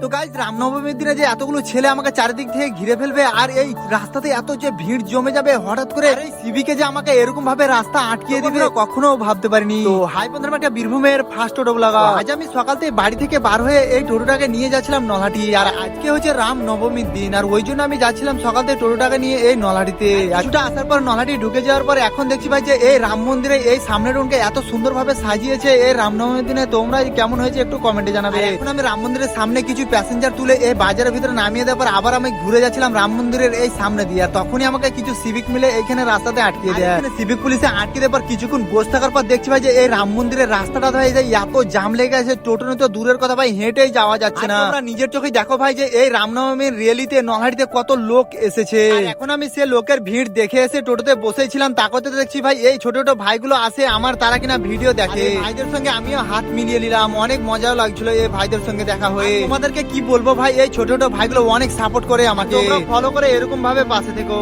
তো গাইজ রামনবমীর দিনে যে এতগুলো ছেলে আমাকে চারিদিক থেকে ঘিরে ফেলবে আর এই রাস্তাতে এত যে ভিড় জমে যাবে হঠাৎ করে এই সিভিকে যে আমাকে এরকম ভাবে রাস্তা আটকিয়ে দিবে কখনো ভাবতে পারিনি। তো হাই বন্ধুরা, একটা বীরভূমের ফার্স্ট টোটো লাগা। আজ আমি সকাল থেকে বাড়ি থেকে বার হয়ে এই টোটোটাকে নিয়ে যাচ্ছিলাম নলহাটি। আর আজকে হচ্ছে রাম নবমীর দিন, আর ওই জন্য আমি যাচ্ছিলাম সকাল থেকে টোটোটাকে নিয়ে এই নলহাটিতে। কিছুটা আসার পর নলহাটি ঢুকে যাওয়ার পর এখন দেখছি ভাই যে এই রাম মন্দিরে এই সামনের রুমকে এত সুন্দর ভাবে সাজিয়েছে এই রামনবমীর দিনে। তোমরা কেমন হয়েছে একটু কমেন্টে জানাবে। এখন আমি রাম মন্দিরের সামনে কিছু প্যাসেঞ্জার তুলে এই বাজারের ভিতরে নামিয়ে দেওয়ার পর আবার আমি ঘুরে যাচ্ছিলাম রাম মন্দিরের এই সামনে দিয়ে। আর তখনই আমাকে কিছু সিভিক মিলে এখানে রাস্তাতে আটকিয়ে দেয়। সিভিক পুলিশে আটকে দেওয়ার পর কিছুক্ষণ বসে থাকার পর দেখছি ভাই যে এই রাম মন্দিরের রাস্তাটা ভাই এত জাম লেগে আছে, টোটো তো দূরের কথা ভাই হেঁটেই যাওয়া যাচ্ছে না। তোমরা নিজের চোখে দেখো ভাই যে এই রামনবমীর র্যালিতে নলহাটিতে কত লোক এসেছে। এখন আমি সে লোকের ভিড় দেখে এসে টোটোতে বসেছিলাম, তাকতে দেখছি ভাই এই ছোট ছোট ভাইগুলো আসে আমার, তারা কিনা ভিডিও দেখে। ভাইদের সঙ্গে আমিও হাত মিলিয়ে নিলাম, অনেক মজাও লাগছিল এই ভাইদের সঙ্গে দেখা হয়ে। তোমাদেরকে কি বলবো ভাই, এই ছোট ছোট ভাইগুলো অনেক সাপোর্ট করে আমাকে, ফলো করে এরকম ভাবে পাশে থেকো।